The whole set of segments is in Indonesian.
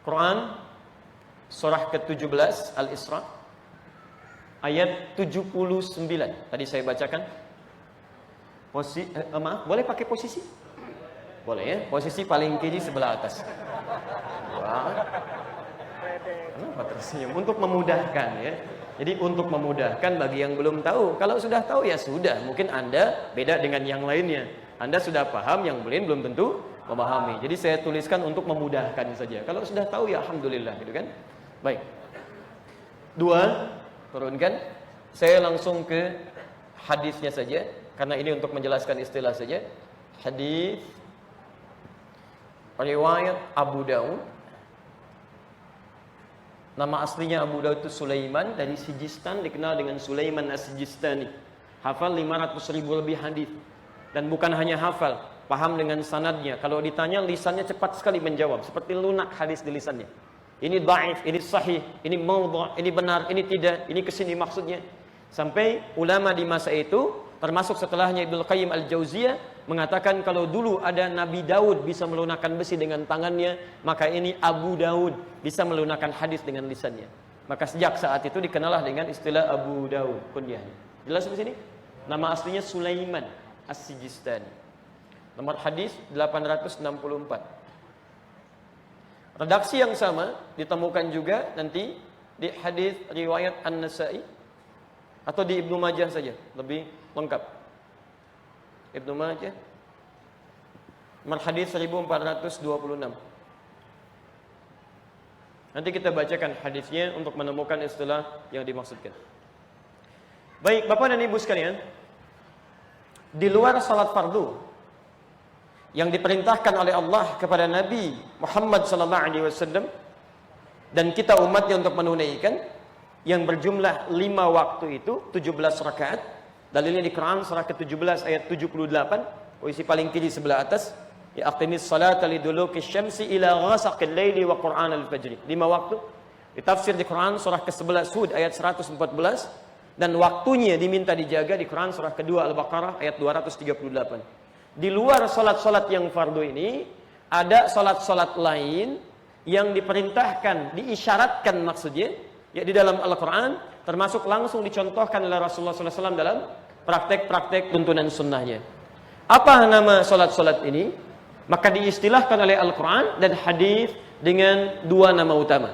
Quran surah ke-17 Al-Isra ayat 79. Tadi saya bacakan. Maaf, boleh pakai posisi? Boleh ya, posisi paling kiri sebelah atas. Wah. Kenapa tersenyum? Untuk memudahkan ya. Jadi untuk memudahkan bagi yang belum tahu. Kalau sudah tahu ya sudah. Mungkin Anda beda dengan yang lainnya. Anda sudah paham, yang lain belum tentu memahami. Jadi saya tuliskan untuk memudahkan saja. Kalau sudah tahu ya alhamdulillah gitu kan. Baik. 2, turunkan. Saya langsung ke hadisnya saja karena ini untuk menjelaskan istilah saja. Hadis riwayat Abu Daud. Nama aslinya Abu Daud itu Sulaiman, dari Sijistan, dikenal dengan Sulaiman As-Sijistani. Hafal 500.000 lebih hadis. Dan bukan hanya hafal, paham dengan sanadnya. Kalau ditanya lisannya cepat sekali menjawab, seperti lunak hadis di lisannya. Ini dhaif, ini sahih, ini maudhu', ini benar, ini tidak, ini kesini maksudnya. Sampai ulama di masa itu, termasuk setelahnya Ibnu Qayyim Al-Jauziyah, mengatakan kalau dulu ada Nabi Daud bisa melunakkan besi dengan tangannya, maka ini Abu Daud bisa melunakkan hadis dengan lisannya. Maka sejak saat itu dikenalah dengan istilah Abu Daud kunyahnya. Jelas di sini? Nama aslinya Sulaiman As-Sijistani. Nomor hadis 864. Redaksi yang sama ditemukan juga nanti di hadis riwayat An-Nasa'i atau di Ibnu Majah saja, lebih lengkap. Ibnu Majah nomor hadis 1426. Nanti kita bacakan hadisnya untuk menemukan istilah yang dimaksudkan. Baik, Bapak dan Ibu sekalian, di luar salat fardu yang diperintahkan oleh Allah kepada Nabi Muhammad SAW dan kita umatnya untuk menunaikan, yang berjumlah 5 waktu itu 17 rakaat. Dalilnya di Quran surah ke-17 ayat 78, posisi paling kiri sebelah atas. Ya aqimis salata liduluki syamsi ila ghasaqil laili wa Qur'an al-fajr. 5 waktu. Ditafsir di Quran surah ke-11 Hud ayat 114, dan waktunya diminta dijaga di Quran surah kedua Al-Baqarah ayat 238. Di luar salat-salat yang fardu ini ada salat-salat lain yang diperintahkan, diisyaratkan maksudnya ya di dalam Al-Quran, termasuk langsung dicontohkan oleh Rasulullah SAW dalam praktek-praktek tuntunan sunnahnya. Apa nama salat-salat ini? Maka diistilahkan oleh Al-Quran dan hadis dengan 2 nama utama.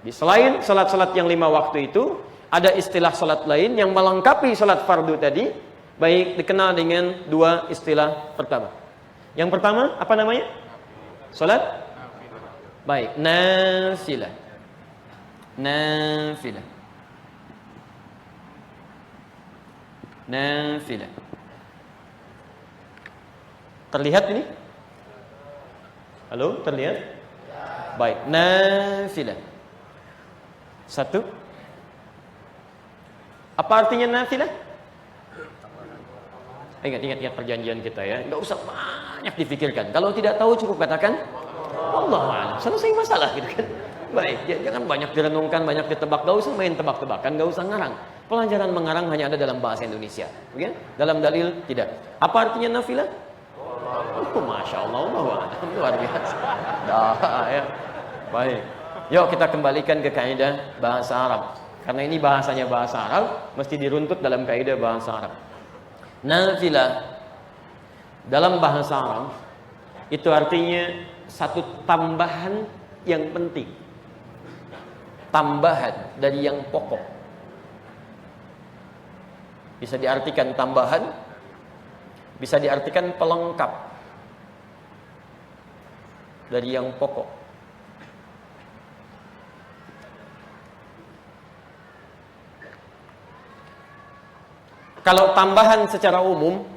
Di selain salat-salat yang 5 waktu itu, ada istilah salat lain yang melengkapi salat fardu tadi, baik dikenal dengan 2 istilah pertama. Yang pertama apa namanya? Salat? Baik, nafilah. Nafilah. Nafilah. Terlihat ini? Halo, terlihat? Baik, nafilah. 1. Apa artinya nafilah? Ingat perjanjian kita ya. Enggak usah banyak dipikirkan. Kalau tidak tahu cukup katakan Wallahu a'lam. Selesai masalah gitu kan. Baik, jangan banyak direnungkan, banyak ditebak. Gak usah main tebak-tebakan, gak usah ngarang. Pelajaran mengarang hanya ada dalam bahasa Indonesia. Okay? Dalam dalil tidak. Apa artinya nafilah? Oh, Masya Allah, luar biasa. Ya. Baik. Yuk kita kembalikan ke kaidah bahasa Arab. Karena ini bahasanya bahasa Arab, mesti diruntut dalam kaidah bahasa Arab. Nafilah dalam bahasa Arab itu artinya satu tambahan yang penting, tambahan dari yang pokok. Bisa diartikan tambahan, bisa diartikan pelengkap dari yang pokok. Kalau tambahan secara umum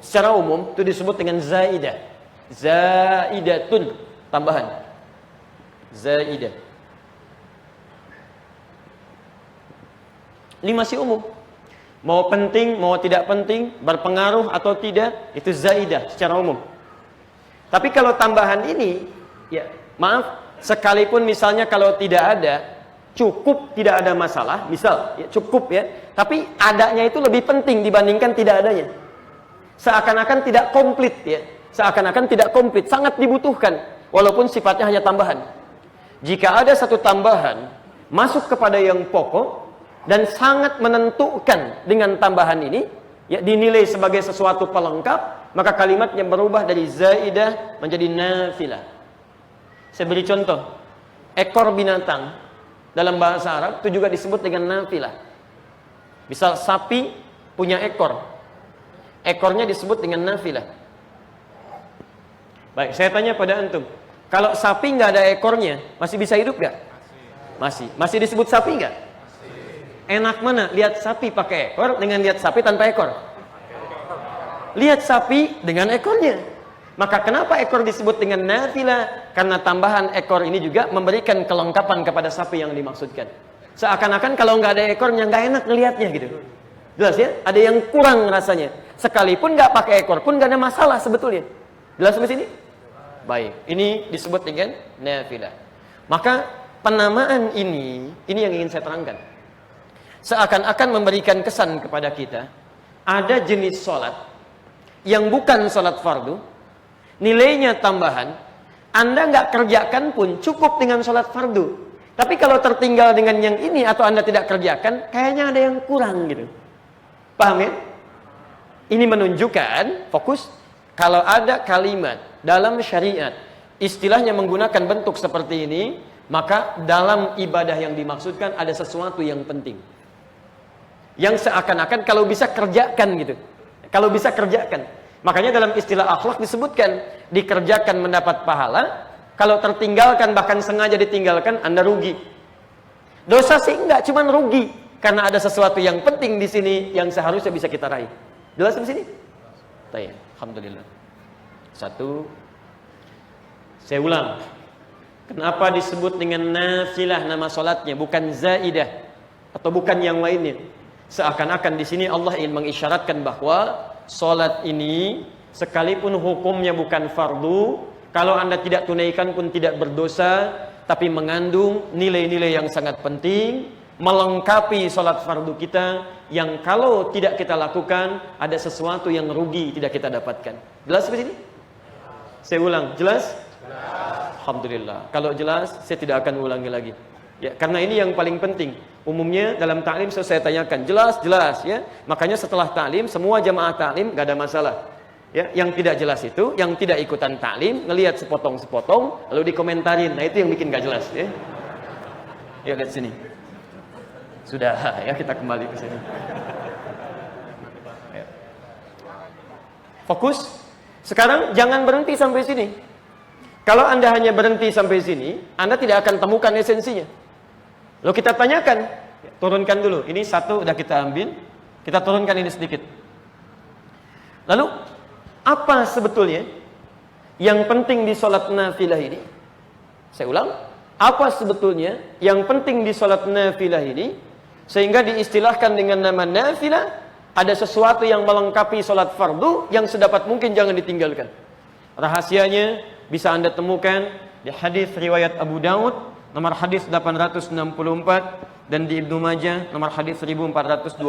itu disebut dengan zaidah. Zaidatun, tambahan. Zaidah. Ini masih umum. Mau penting, mau tidak penting, berpengaruh atau tidak, itu zaidah secara umum. Tapi kalau tambahan ini, ya maaf, sekalipun misalnya kalau tidak ada, cukup tidak ada masalah, misal ya, cukup ya, tapi adanya itu lebih penting dibandingkan tidak adanya. Seakan-akan tidak komplit ya, seakan-akan tidak komplit, sangat dibutuhkan, walaupun sifatnya hanya tambahan. jika ada satu tambahan masuk kepada yang pokok dan sangat menentukan dengan tambahan ini, ya, dinilai sebagai sesuatu pelengkap, maka kalimatnya berubah dari zaidah menjadi nafilah. Saya beri contoh, ekor binatang dalam bahasa Arab itu juga disebut dengan nafilah. Misal sapi punya ekor, ekornya disebut dengan nafilah. Baik, saya tanya pada antum, kalau sapi nggak ada ekornya, masih bisa hidup nggak? Masih disebut sapi nggak? Enak mana lihat sapi pakai ekor dengan lihat sapi tanpa ekor? Lihat sapi dengan ekornya. Maka kenapa ekor disebut dengan nafilah? Karena tambahan ekor ini juga memberikan kelengkapan kepada sapi yang dimaksudkan. Seakan-akan kalau nggak ada ekornya nggak enak ngelihatnya gitu. Jelas ya? Ada yang kurang rasanya. Sekalipun nggak pakai ekor pun nggak ada masalah sebetulnya. Jelas sampai sini? Baik, ini disebut dengan nafilah. Maka penamaan ini yang ingin saya terangkan. Seakan-akan memberikan kesan kepada kita, ada jenis sholat yang bukan sholat fardu, nilainya tambahan, Anda nggak kerjakan pun cukup dengan sholat fardu. Tapi kalau tertinggal dengan yang ini atau Anda tidak kerjakan, kayaknya ada yang kurang gitu. Paham ya? Ini menunjukkan fokus. Kalau ada kalimat dalam syariat istilahnya menggunakan bentuk seperti ini, maka dalam ibadah yang dimaksudkan ada sesuatu yang penting, yang seakan-akan kalau bisa kerjakan gitu. Kalau bisa kerjakan. Makanya dalam istilah akhlak disebutkan dikerjakan mendapat pahala, kalau tertinggalkan bahkan sengaja ditinggalkan Anda rugi. Dosa sih enggak, cuman rugi karena ada sesuatu yang penting di sini yang seharusnya bisa kita raih. Jelas di sini? Baik, alhamdulillah. Satu, saya ulang. Kenapa disebut dengan nafilah nama salatnya, bukan zaidah atau bukan yang lainnya? Seakan-akan di sini Allah ingin mengisyaratkan bahwa salat ini sekalipun hukumnya bukan fardu, kalau Anda tidak tunaikan pun tidak berdosa, tapi mengandung nilai-nilai yang sangat penting, melengkapi salat fardu kita yang kalau tidak kita lakukan ada sesuatu yang rugi tidak kita dapatkan. Jelas sampai sini? Saya ulang, jelas? Alhamdulillah. Kalau jelas, saya tidak akan ulangi lagi. Ya, karena ini yang paling penting. Umumnya dalam taklim saya tanyakan, jelas ya. Makanya setelah taklim semua jamaah taklim gak ada masalah. Ya, yang tidak jelas itu, yang tidak ikutan taklim ngelihat sepotong-sepotong lalu dikomentarin. Nah, itu yang bikin gak jelas ya. Ya, lihat sini. Sudah ya, kita kembali ke sini. Ya. Fokus. Sekarang jangan berhenti sampai sini. Kalau Anda hanya berhenti sampai sini, Anda tidak akan temukan esensinya. Lalu kita tanyakan, turunkan dulu. Ini satu udah kita ambil, kita turunkan ini sedikit. Lalu apa sebetulnya yang penting di sholat nafilah ini? Saya ulang, apa sebetulnya yang penting di sholat nafilah ini sehingga diistilahkan dengan nama nafilah? Ada sesuatu yang melengkapi sholat fardu yang sedapat mungkin jangan ditinggalkan. Rahasianya bisa Anda temukan di hadis riwayat Abu Daud nomor hadis 864 dan di Ibnu Majah nomor hadis 1426.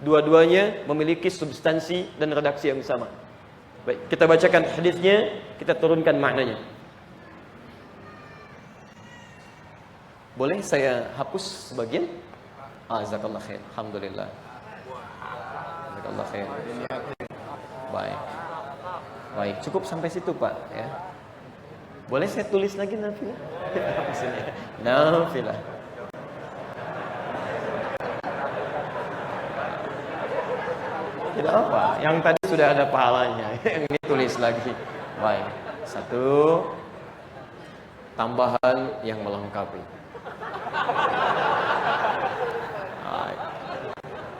Dua-duanya memiliki substansi dan redaksi yang sama. Baik, kita bacakan hadisnya, kita turunkan maknanya. Boleh saya hapus sebagian? Jazakallah khair. Alhamdulillah. Jazakallah khair. Baik, cukup sampai situ Pak ya. Boleh saya tulis lagi nafilah? Nafilah. Tidak apa, yang tadi sudah ada pahalanya. Yang ini tulis lagi. Baik, satu tambahan yang melengkapi. Baik,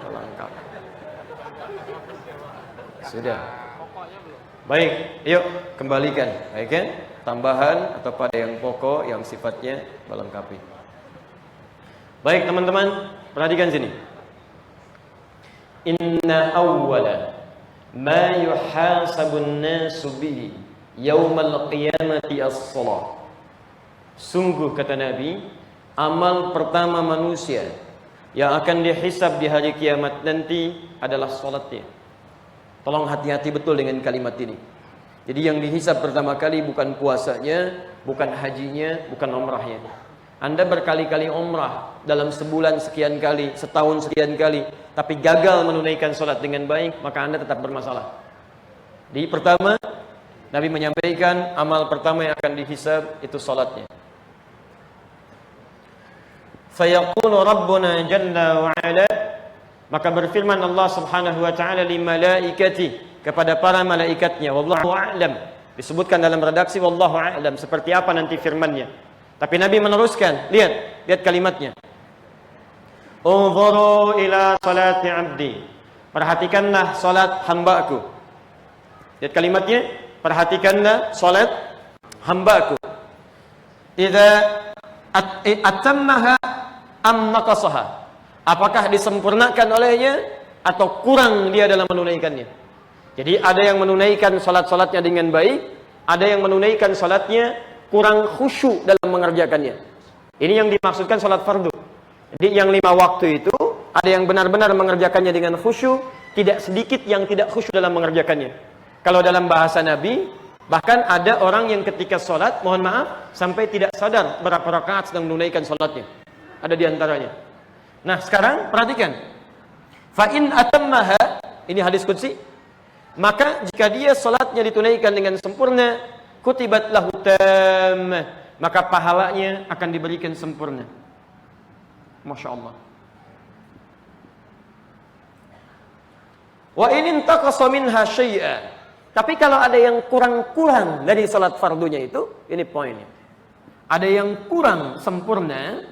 melengkapi. Sudah. Baik, yuk kembalikan, baik kan? Tambahan atau pada yang pokok yang sifatnya melengkapi. Baik teman-teman, perhatikan sini. Inna awwala ma yuhasabun nasu bihi yaumal qiyamati as-salah. Sungguh kata Nabi, amal pertama manusia yang akan dihisab di hari kiamat nanti adalah salatnya. Tolong hati-hati betul dengan kalimat ini. Jadi yang dihisab pertama kali bukan puasanya, bukan hajinya, bukan umrahnya. Anda berkali-kali umrah dalam sebulan sekian kali, setahun sekian kali, tapi gagal menunaikan sholat dengan baik, maka Anda tetap bermasalah. Di pertama, Nabi menyampaikan amal pertama yang akan dihisab itu sholatnya. Fayaqulu Rabbuna Jalla wa Ala, maka berfirman Allah Subhanahu wa taala li malaikati, kepada para malaikatnya, wallahu a'lam. Disebutkan dalam redaksi wallahu a'lam seperti apa nanti firman-Nya. Tapi Nabi meneruskan, lihat kalimatnya. Unzuru ila salati 'abdi. Perhatikanlah salat hamba-Ku. Lihat kalimatnya, perhatikanlah salat hamba-Ku. Idza atammaha am naqasaha. Apakah disempurnakan olehnya atau kurang dia dalam menunaikannya? Jadi ada yang menunaikan salat-salatnya dengan baik, ada yang menunaikan salatnya kurang khusyuk dalam mengerjakannya. Ini yang dimaksudkan salat fardu. Jadi yang 5 waktu itu ada yang benar-benar mengerjakannya dengan khusyuk, tidak sedikit yang tidak khusyuk dalam mengerjakannya. Kalau dalam bahasa Nabi, bahkan ada orang yang ketika salat, mohon maaf, sampai tidak sadar berapa rakaat sedang menunaikan salatnya. Ada di antaranya. Nah, sekarang perhatikan. Fa in atammaha, ini hadis qudsi. Maka jika dia salatnya ditunaikan dengan sempurna, kutibat lahu tammah, maka pahalanya akan diberikan sempurna. Masya Allah. Wa in intaqasa minha syai'a. Tapi kalau ada yang kurang-kurang dari salat fardunya itu, ini poinnya. Ada yang kurang sempurna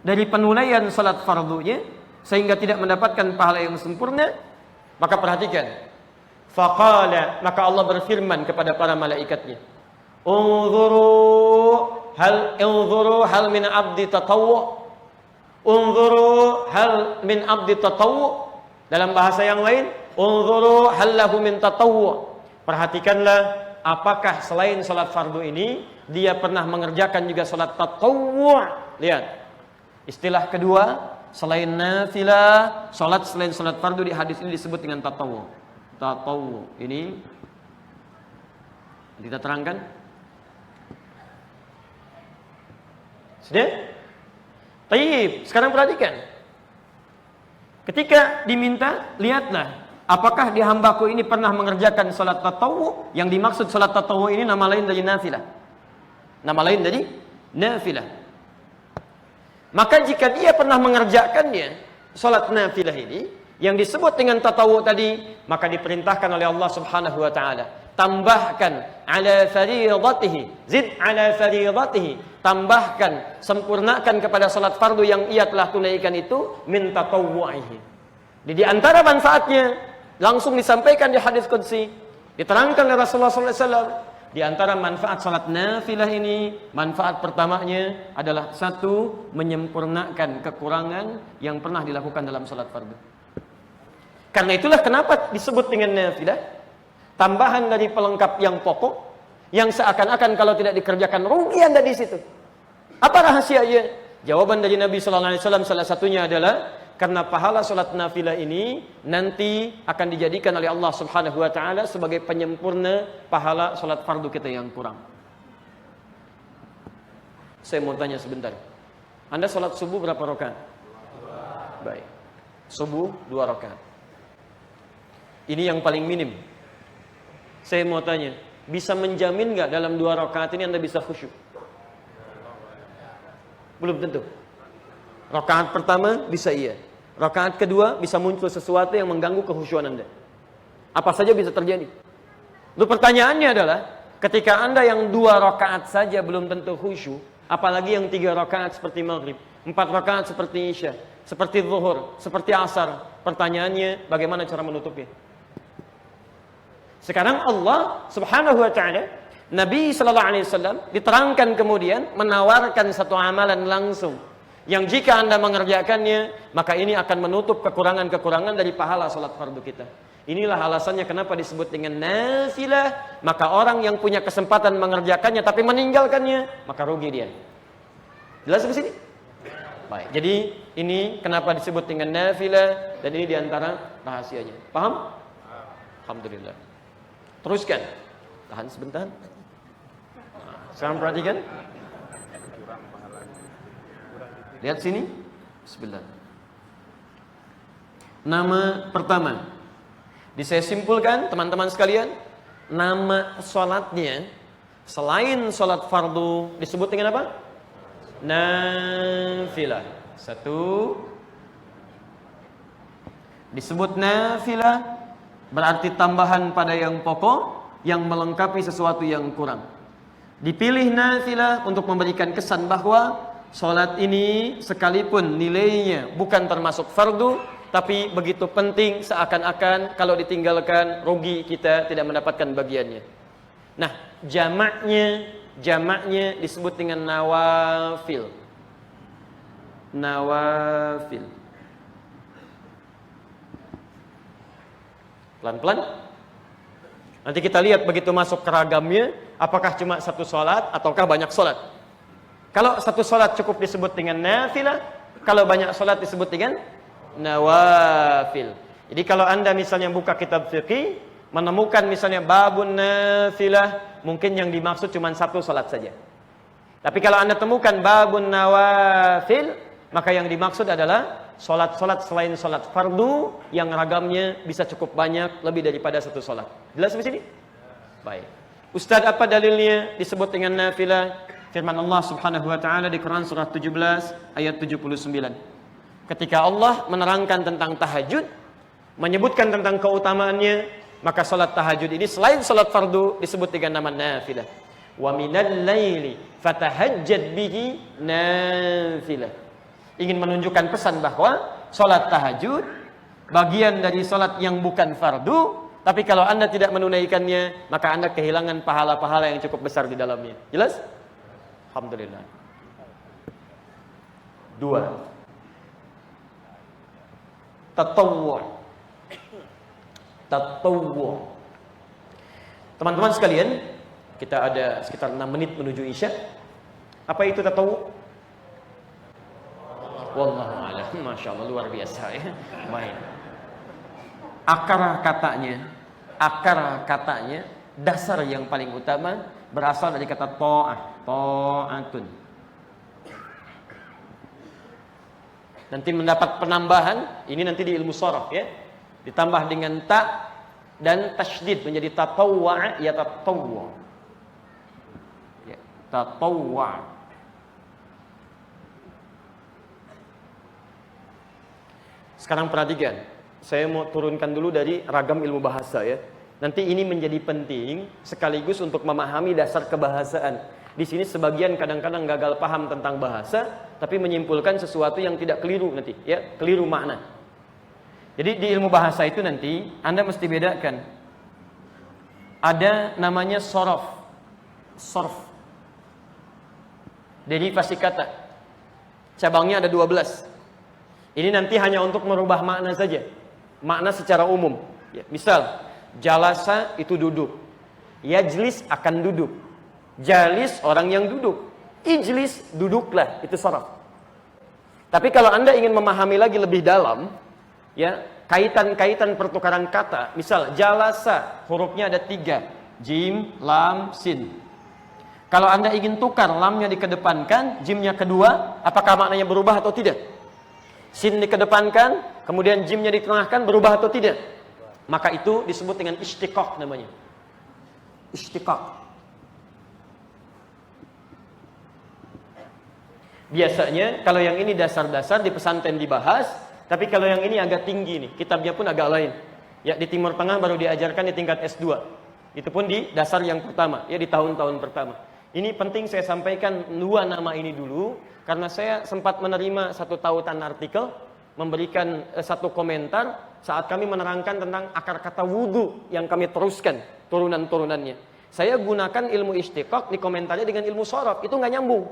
dari penunaian salat fardunya sehingga tidak mendapatkan pahala yang sempurna, maka perhatikan. Faqala, maka Allah berfirman kepada para malaikatnya, unzuru hal min abdi tatawwu. Unzuru hal min abdi tatawwu. Dalam bahasa yang lain, unzuru hal lahu min tatawwu. Perhatikanlah apakah selain salat fardu ini dia pernah mengerjakan juga salat tatawwu. Lihat. Istilah kedua, selain nafilah, salat selain salat fardu di hadis ini disebut dengan tatawwu. Tatawwu ini kita terangkan. Sudah? Taib. Sekarang perhatikan. Ketika diminta, lihatlah apakah di hambaku ini pernah mengerjakan salat tatawwu. Yang dimaksud salat tatawwu ini nama lain dari nafilah. Nama lain dari nafilah. Maka jika dia pernah mengerjakannya, salat nafilah ini yang disebut dengan tatawwu tadi, maka diperintahkan oleh Allah Subhanahu wa taala, tambahkan ala fardhatihi, zid ala fardhatihi, tambahkan, sempurnakan kepada salat fardu yang ia telah tunaikan itu min tatawwu'ihi. Di antara manfaatnya langsung disampaikan di hadis qudsi, diterangkan oleh Rasulullah sallallahu alaihi wasallam, di antara manfaat salat nafilah ini, manfaat pertamanya adalah satu, menyempurnakan kekurangan yang pernah dilakukan dalam salat fardu. Karena itulah kenapa disebut dengan nafilah, tambahan dari pelengkap yang pokok, yang seakan-akan kalau tidak dikerjakan rugi Anda di situ. Apa rahasianya? Jawaban dari Nabi sallallahu alaihi wasallam salah satunya adalah karena pahala salat nafilah ini nanti akan dijadikan oleh Allah Subhanahu wa taala sebagai penyempurna pahala salat fardu kita yang kurang. Saya mau tanya sebentar. Anda salat subuh berapa rakaat? Baik. Subuh 2 rakaat. Ini yang paling minim. Saya mau tanya, bisa menjamin nggak dalam 2 rakaat ini Anda bisa khusyuk? Belum tentu. Rakaat pertama bisa iya. Rakaat kedua bisa muncul sesuatu yang mengganggu kekhusyuan Anda. Apa saja bisa terjadi. Lalu pertanyaannya adalah, ketika Anda yang 2 rakaat saja belum tentu khusyuk, apalagi yang 3 rakaat seperti maghrib, 4 rakaat seperti isya, seperti zuhur, seperti asar. Pertanyaannya, bagaimana cara menutupnya? Sekarang Allah Subhanahu wa taala, Nabi sallallahu alaihi wasallam diterangkan kemudian menawarkan satu amalan langsung yang jika Anda mengerjakannya, maka ini akan menutup kekurangan-kekurangan dari pahala salat fardu kita. Inilah alasannya kenapa disebut dengan nafilah. Maka orang yang punya kesempatan mengerjakannya tapi meninggalkannya, maka rugi dia. Jelas ke sini? Baik. Jadi ini kenapa disebut dengan nafilah, dan ini diantara rahasianya. Paham? Alhamdulillah. Teruskan. Tahan sebentar. Nah, sekarang perhatikan. Lihat sini. Bismillah. Nama pertama. Saya simpulkan teman-teman sekalian, nama sholatnya selain sholat fardu disebut dengan apa? Nafilah. Satu. Disebut nafilah berarti tambahan pada yang pokok yang melengkapi sesuatu yang kurang. Dipilih nafilah untuk memberikan kesan bahwa sholat ini sekalipun nilainya bukan termasuk fardu, tapi begitu penting seakan-akan kalau ditinggalkan rugi kita tidak mendapatkan bagiannya. Nah, jamaknya disebut dengan nawafil. Nawafil. Pelan-pelan. Nanti kita lihat begitu masuk ke ragamnya, apakah cuma satu sholat ataukah banyak sholat. Kalau satu sholat cukup disebut dengan nafilah, kalau banyak sholat disebut dengan nawafil. Jadi kalau Anda misalnya buka kitab fiqih, menemukan misalnya babun nafilah, mungkin yang dimaksud cuma satu sholat saja. Tapi kalau Anda temukan babun nawafil, maka yang dimaksud adalah sholat-sholat selain sholat fardu yang ragamnya bisa cukup banyak, lebih daripada satu sholat. Jelas di sini? Baik. Ustaz, apa dalilnya disebut dengan nafilah? Firman Allah Subhanahu wa taala di Quran surah 17 ayat 79. Ketika Allah menerangkan tentang tahajud, menyebutkan tentang keutamaannya, maka salat tahajud ini selain salat fardu disebut dengan nama nafilah. Wa minal laili fatahajjad bihi nafilah. Ingin menunjukkan pesan bahwa salat tahajud bagian dari salat yang bukan fardu, tapi kalau Anda tidak menunaikannya, maka Anda kehilangan pahala-pahala yang cukup besar di dalamnya. Jelas? Alhamdulillah. 2. Tatawwu. Teman-teman sekalian, kita ada sekitar 6 menit menuju Isya. Apa itu tatawwu? Wallahu a'lam. Masya Allah, luar biasa ya. Baik. Akar katanya, dasar yang paling utama berasal dari kata ta'atun. Nanti mendapat penambahan, ini nanti di ilmu sharaf ya. Ditambah dengan ta dan tasydid menjadi tatawwa ya tatawwa. Ya, tatawwa. Sekarang perhatikan, saya mau turunkan dulu dari ragam ilmu bahasa ya. Nanti ini menjadi penting sekaligus untuk memahami dasar kebahasaan. Di sini sebagian kadang-kadang gagal paham tentang bahasa, tapi menyimpulkan sesuatu yang tidak keliru nanti, ya, keliru makna. Jadi di ilmu bahasa itu nanti Anda mesti bedakan. Ada namanya sorof, derivasi kata. Cabangnya ada 12. Ini nanti hanya untuk merubah makna saja, makna secara umum. Ya, misal jalasa itu duduk, yajlis akan duduk, jalis orang yang duduk, ijlis duduklah, itu sharaf. Tapi kalau Anda ingin memahami lagi lebih dalam, ya, kaitan-kaitan pertukaran kata, misal jalasa hurufnya ada 3, jim, lam, sin. Kalau Anda ingin tukar lamnya dikedepankan, jimnya kedua, apakah maknanya berubah atau tidak? Sin dikedepankan, kemudian jimnya ditengahkan, berubah atau tidak? Maka itu disebut dengan istiqaq namanya. Istiqaq. Biasanya kalau yang ini dasar-dasar di pesantren dibahas, tapi kalau yang ini agak tinggi nih, kitabnya pun agak lain. Ya, di Timur Tengah baru diajarkan di tingkat S2. Itu pun di dasar yang pertama, ya di tahun-tahun pertama. Ini penting saya sampaikan 2 nama ini dulu, karena saya sempat menerima satu tautan artikel, memberikan satu komentar saat kami menerangkan tentang akar kata wudu yang kami teruskan turunan-turunannya. Saya gunakan ilmu istiqaq di komentarnya dengan ilmu sharaf, itu nggak nyambung.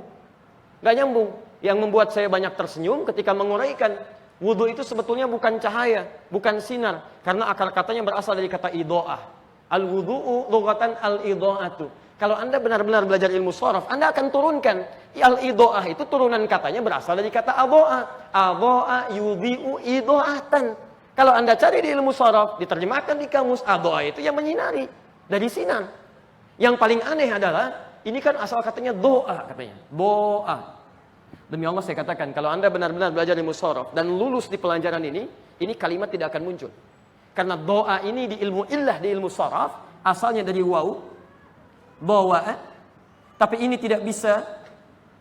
Nggak nyambung. Yang membuat saya banyak tersenyum ketika menguraikan wudu itu sebetulnya bukan cahaya, bukan sinar, karena akar katanya berasal dari kata idoah. Al-wudu'u lughatan al-idoatu. Kalau Anda benar-benar belajar ilmu sharaf, Anda akan turunkan al-idoah itu turunan katanya berasal dari kata adoa. Adoa yudhi'u idoatan. Kalau Anda cari di ilmu sharaf, diterjemahkan di kamus, adoa itu yang menyinari, dari sinar. Yang paling aneh adalah, ini kan asal katanya doa katanya. Doa. Demi Allah saya katakan, kalau Anda benar-benar belajar ilmu sorof dan lulus di pelajaran ini kalimat tidak akan muncul. Karena doa ini di ilmu illah, di ilmu sorof, asalnya dari waw, doa, tapi ini tidak bisa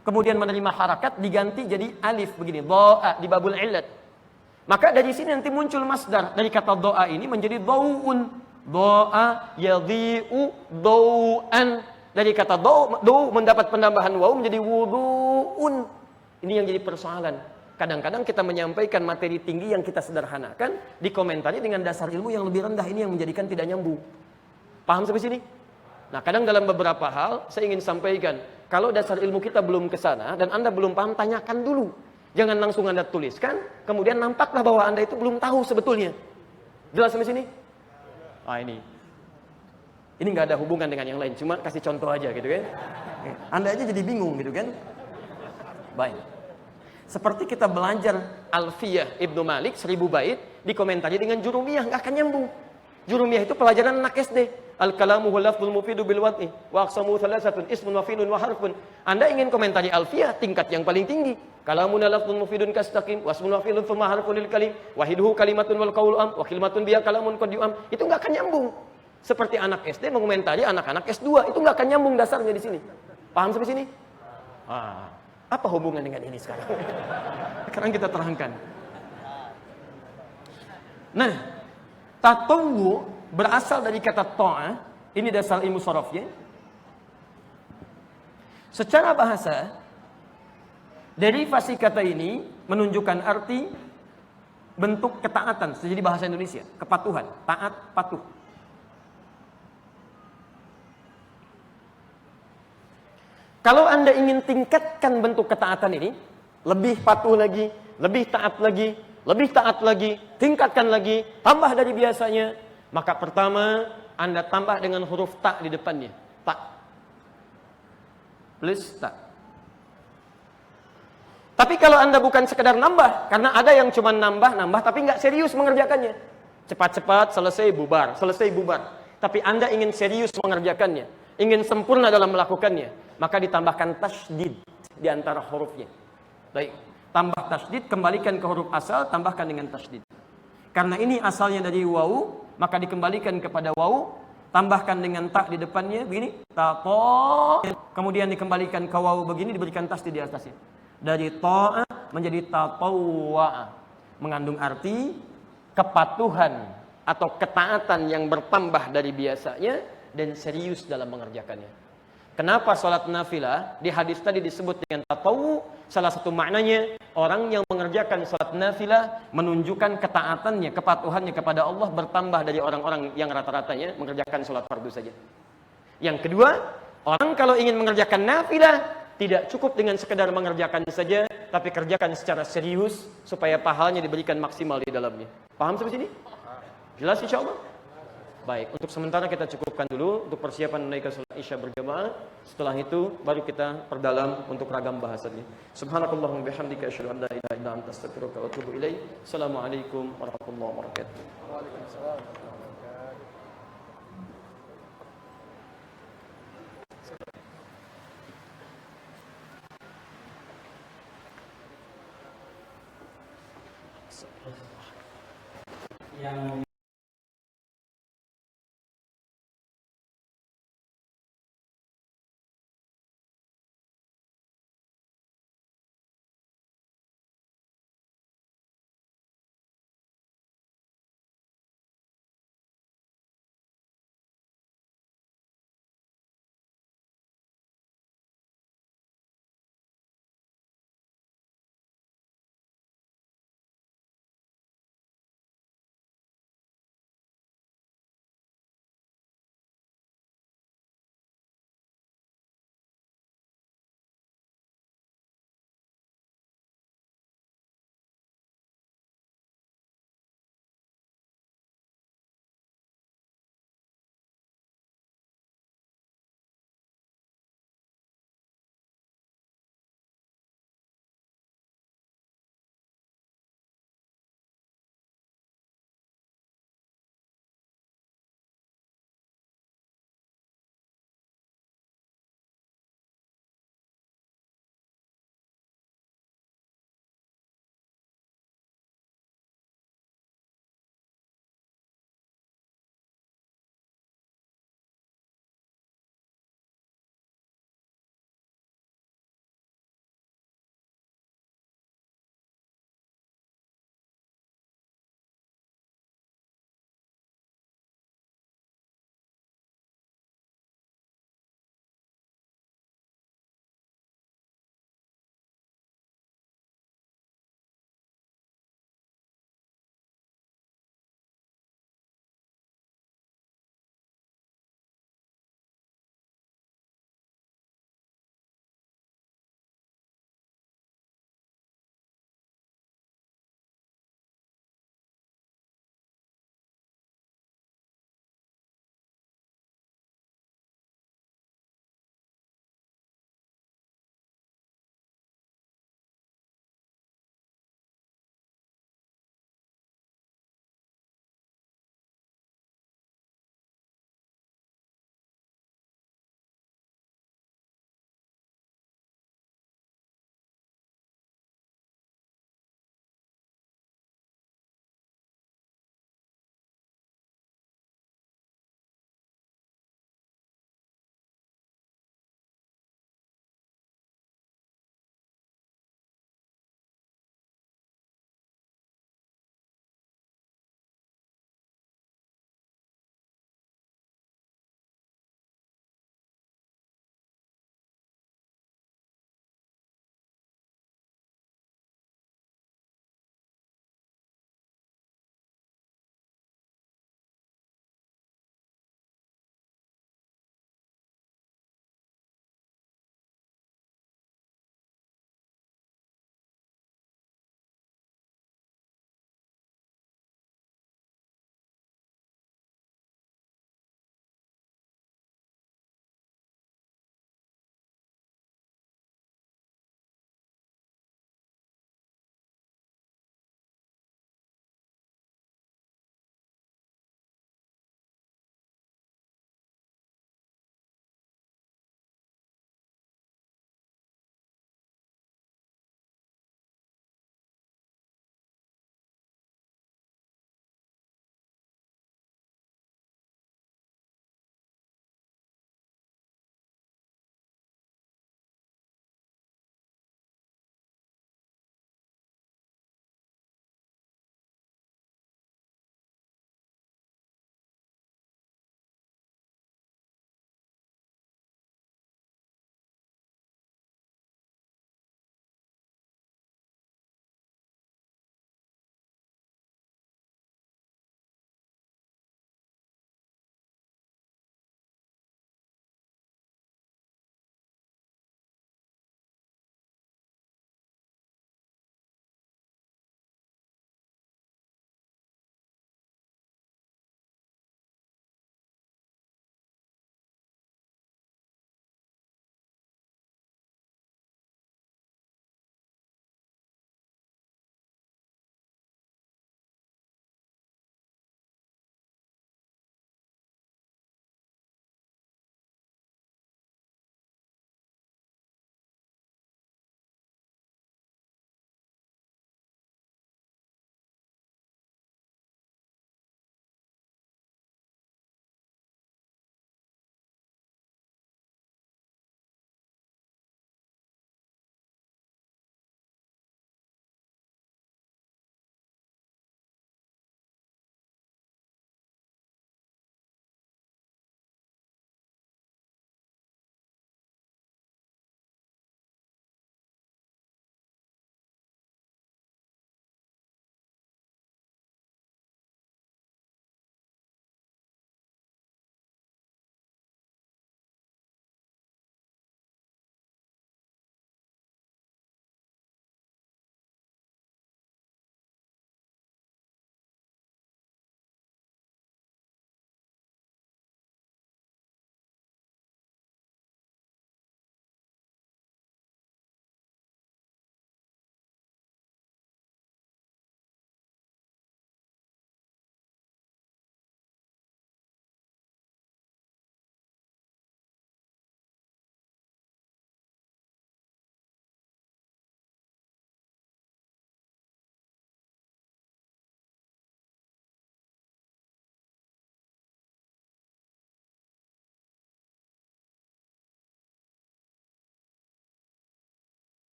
kemudian menerima harakat, diganti jadi alif begini, doa di babul illat. Maka dari sini nanti muncul masdar dari kata doa ini menjadi dau'un. Doa yadhi'u dau'an. Dari kata do mendapat penambahan waw menjadi wudu'un. Ini yang jadi persoalan. Kadang-kadang kita menyampaikan materi tinggi yang kita sederhanakan, dikomentari dengan dasar ilmu yang lebih rendah. Ini yang menjadikan tidak nyambung. Paham sampai sini? Nah, kadang dalam beberapa hal saya ingin sampaikan, kalau dasar ilmu kita belum ke sana dan Anda belum paham, tanyakan dulu. Jangan langsung Anda tuliskan, kemudian nampaklah bahwa Anda itu belum tahu sebetulnya. Jelas sampai sini? Ah, ini nggak ada hubungan dengan yang lain, cuma kasih contoh aja gitu kan. Anda aja jadi bingung gitu kan. Baik. Seperti kita belajar Alfiyah Ibnu Malik 1000 bait, dikomentari dengan Jurumiyah, nggak akan nyambung. Jurumiyah itu pelajaran anak SD. Al-kalamu huwa lafdzul mufidu bil wad'i wa aqsamu thalathatun ismun wa fi'lun wa harfun. Anda ingin komentari Alfiyah tingkat yang paling tinggi. Kalamun lafdzun mufidun kastaqim wa ismun wa fi'lun thumma harfun lil kalim wa hiduhu kalimatun wal qawlu am wa kalimatun biya kalamun qad yu'am. Itu enggak akan nyambung. Seperti anak SD mengomentari anak-anak S2, itu enggak akan nyambung dasarnya di sini. Paham sampai sini? Apa hubungan dengan ini sekarang? Sekarang kita terangkan. Nah, tatawu berasal dari kata ta'ah. Ini dasar ilmu sharafnya. Secara bahasa, derivasi kata ini menunjukkan arti bentuk ketaatan. Jadi bahasa Indonesia, kepatuhan, taat, patuh. Kalau Anda ingin tingkatkan bentuk ketaatan ini, lebih patuh lagi, lebih taat lagi, lebih taat lagi, tingkatkan lagi, tambah dari biasanya, maka pertama Anda tambah dengan huruf ta di depannya. Ta. Plus ta. Tapi kalau Anda bukan sekedar nambah, karena ada yang cuma nambah tapi nggak serius mengerjakannya. Cepat-cepat selesai bubar, selesai bubar. Tapi Anda ingin serius mengerjakannya, ingin sempurna dalam melakukannya, maka ditambahkan tasydid di antara hurufnya. Baik, tambah tasydid, kembalikan ke huruf asal, tambahkan dengan tasydid. Karena ini asalnya dari waw, maka dikembalikan kepada waw, tambahkan dengan ta di depannya, begini, ta-ta, kemudian dikembalikan ke waw begini, diberikan tasydid di atasnya. Dari ta'a menjadi tatawwa, mengandung arti kepatuhan atau ketaatan yang bertambah dari biasanya dan serius dalam mengerjakannya. Kenapa sholat nafilah di hadis tadi disebut dengan tatawu? Salah satu maknanya, orang yang mengerjakan sholat nafilah menunjukkan ketaatannya, kepatuhannya kepada Allah bertambah dari orang-orang yang rata-ratanya mengerjakan sholat fardu saja. Yang kedua, orang kalau ingin mengerjakan nafilah, tidak cukup dengan sekedar mengerjakan saja, tapi kerjakan secara serius supaya pahalanya diberikan maksimal di dalamnya. Paham sampai sini? Jelas insya Allah? Baik, untuk sementara kita cukupkan dulu untuk persiapan menunaikan salat Isya berjamaah. Setelah itu baru kita perdalam untuk ragam bahasannya. Subhanakallahumma bihamdika asyhadu an la ilaha illa anta astaghfiruka wa atubu ilaik. Assalamualaikum warahmatullahi wabarakatuh. Waalaikumsalam. Yang